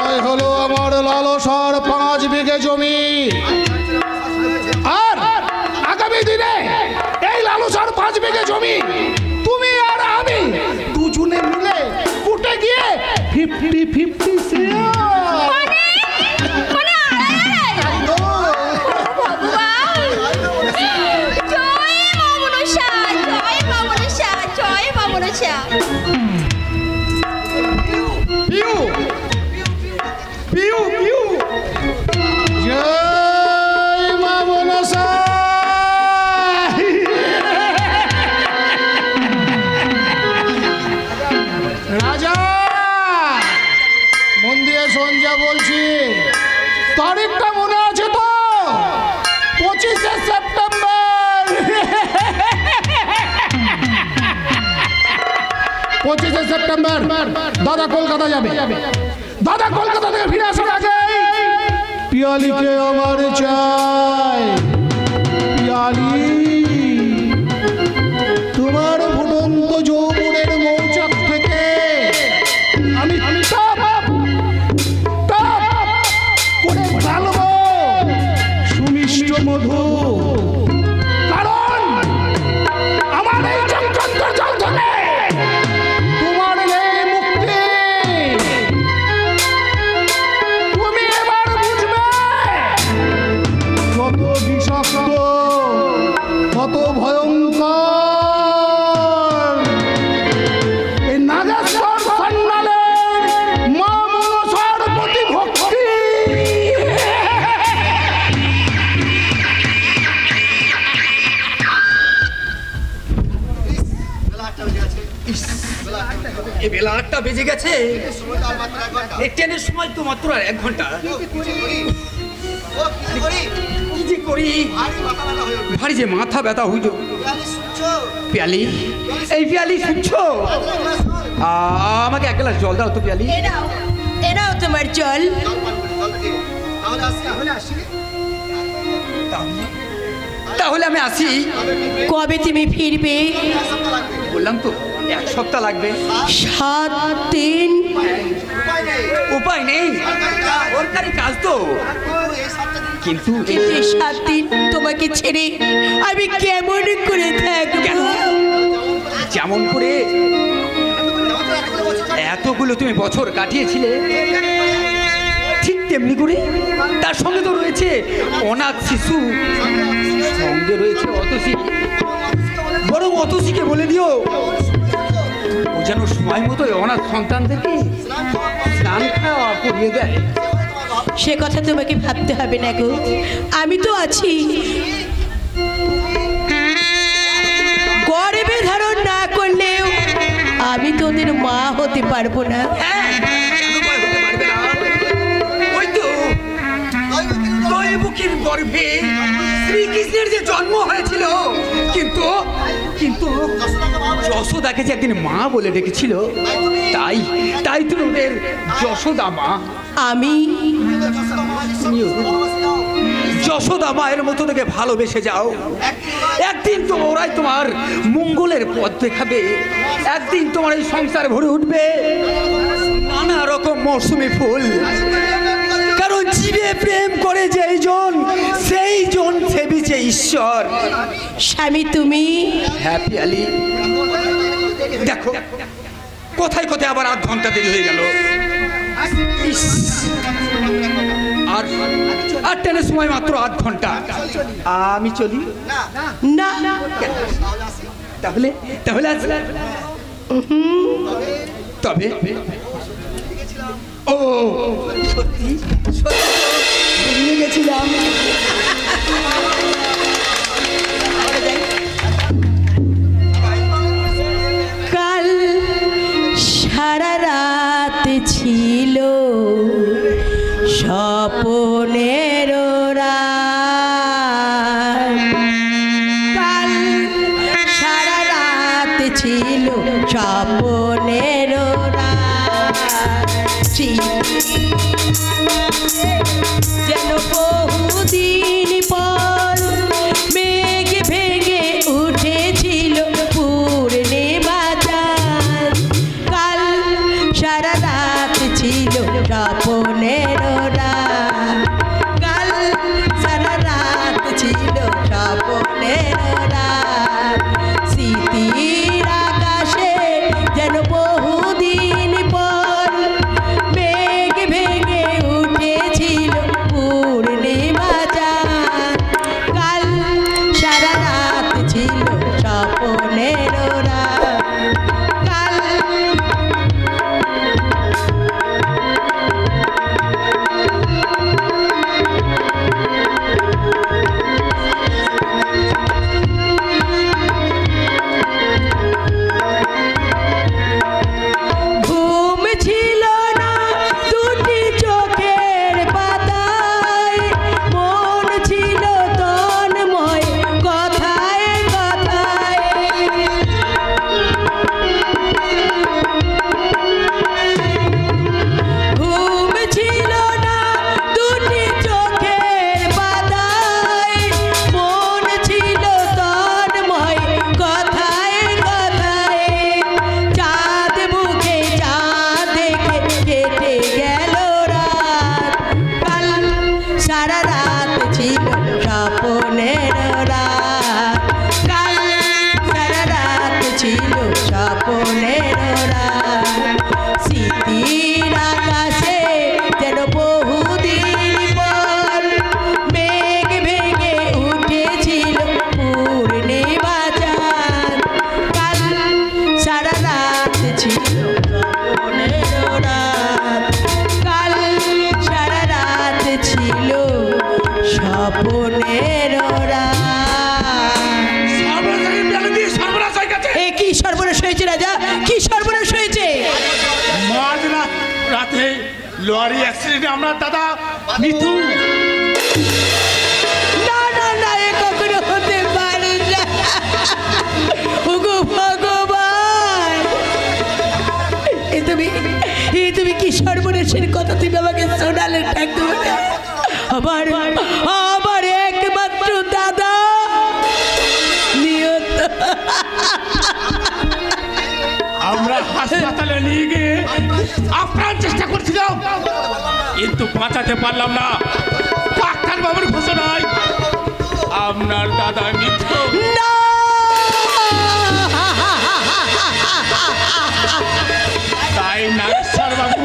বিষয় হলো আমার লালসার 5 বিঘে জমি, আর আগামী দিনে এই লালসার 5 বিঘে জমি তুমি আর আমি দুজনে মিলে কুটে গিয়ে 50-50 শেয়ার। রাজা মন দিয়ে সঞ্জা বলছি, তারিখটা মনে আছে তো? 25শে সেপ্টেম্বর। 25শে সেপ্টেম্বর দাদা কলকাতা যাবে। দাদা কলকাতা থেকে ফিরে আসার আগে পিয়ালিকে আমার চাই। পিয়ালি, তোমার ফুটন্ত যৌবনের মৌচাক থেকে আমি টপ করে ঢালবো সুমিষ্ট মধু, কারণ আমার এই চক্রান্ত জল থেকে তোমার নেই মুক্তি। তুমি এবার বুঝবে কত বিষাক্ত, কত ভয়ঙ্কর এই নাগেশ্বর সন্ন্যালের মা মনসার প্রতি ভক্তি। এই বেলা 8টা বেজে গেছে। এই ট্রেনের সময় তো মাত্র 1 ঘন্টা। কি যে করি, ভারী যে মাথা ব্যথা হইল। পিয়ালি, এই পিয়ালি শুনছো? আমাকে 1 গ্লাস জল দাও তো পিয়ালি। এনাও তোমার জল। তাহলে আমি আসি। কবে তুমি ফিরবে? বললাম তো 1 সপ্তাহ লাগবে। 7 দিন? উপায় নেই, সরকারি কাজ তো। কিন্তু এই 7 দিন তোমাকে ছেড়ে আমি কেমন করে থাকবো? যেমন করে এতগুলো তুমি বছর কাটিয়েছিলে, ঠিক তেমনি করে তার সঙ্গে তো রয়েছে অনাথ শিশু, সঙ্গে রয়েছে অতসী। বরং অতসীকে বলে দিও ও যেন সময় মতো অনাথ সন্তানদেরকে স্নান খাওয়া করিয়ে দেয়। সে কথা তোমাকে ভাবতে হবে না গো, আমি তো আছি। গর্ভে ধারণ না করলেও আমি তোদের মা হতে পারবো না। ওই তো দৈবকীর গর্ভে শ্রীকৃষ্ণের যে জন্ম হয়েছিল, কিন্তু কিন্তু যশোদাকে যে একদিন মা বলে ডেকেছিল, তাই তো ওদের যশোদা মা। আমি যশোদা মায়ের মতো থেকে ভালোবেসে যাও। একদিন তো ওরাই তোমার মঙ্গলের পথ দেখাবে। একদিন তোমার এই সংসার ভরে উঠবে নানা রকম মৌসুমি ফুল। কারণ জীবে প্রেম করে যেই জন, সেই জন সেবিছে ঈশ্বর। স্বামী তুমি? হ্যাপি আলি, দেখো কোথায় কোথায় আবার 8 ঘন্টা দেরি হয়ে গেল। আর ট্রেনের সময় মাত্র 8 ঘন্টা। আমি চলি না। তাহলে তাহলে তবে ও সত্যি ভুলে গেছিলাম। কাল সারা রাত ছিল স্বপনের রাত। কাল সারা রাত ছিল স্বপনের রাত। স্বপনের রাত কাল সারা রাত ছিল স্বপনের রাত স্মৃতির আকাশে যেন বহুদিন পর মেঘ ভেঙে উঠেছিল পূর্ণিমা চাঁদ কাল সারা রাত ছিল স্বপনের রাত কাল ঘুম ছিল না দুটি চোখের পাতায় মন ছিল তন্ময় কথায় কথায় ঘুম ছিল না দুটি চোখের পাতায় মন ছিল তন্ময় কথায় কথায় চাঁদ বুকে চাঁদ দেখে কেটে গেল রাত কাল সারা রাত ছিল স্বপনের রাত কাল সারা রাত ছিল স্বপনের রাত স্মৃতির আকাশে যেন বহুদিন পর মেঘ ভেঙে উঠেছিল পূর্ণিমা চাঁদ কাল সারা রাত ছিল স্বপনের রাত কাল সারা রাত ছিল স্বপনের রাত সর্বনাশ হয়ে গেছে। এ কি সর্বনাশ হয়েছে রাজা কি সর্বনাশ হয়েছে মাঝ রাতে লরি অ্যাক্সিডেন্টে আমার দাদা মিথু না না না এ কখনো হতে পারে না ওগো ভগবান এ তুমি কি সর্বনাশের কথা তুমি আমাকে শোনালে ঠাকুর আমার আমার একমাত্র দাদা নিয়ত আমরা হাসপাতালে নিয়ে গিয়ে আপ্রাণ চেষ্টা করছিলাম কিন্তু বাঁচাতে পারলাম না ডাক্তার বাবুর ঘোষণায় আপনার দাদা মিথ্যু না তাই নাগেশ্বর বাবু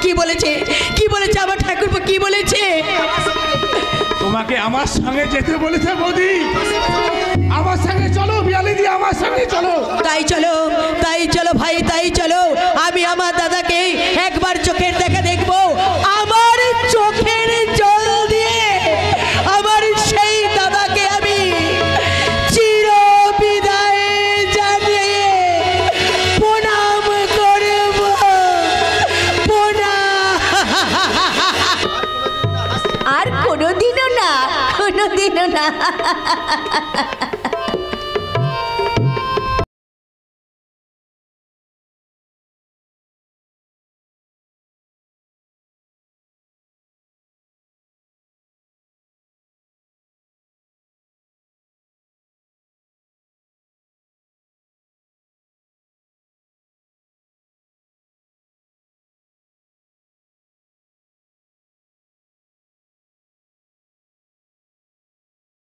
কি বলেছে কি বলেছে আমার ঠাকুরপো কি বলেছে তোমাকে আমার সঙ্গে যেতে বলেছে বৌদি আমার সঙ্গে চলো বিয়ালি দি আমার সঙ্গে চলো তাই চলো ভাই তাই চলো আমি আমার দাদাকে একবার চোখের দেখা দেখবো আমার চোখের জল দিয়ে আমার সেই দাদাকে আমি চির বিদায় জানিয়ে প্রণাম করব প্রণাম আর কোনোদিনও না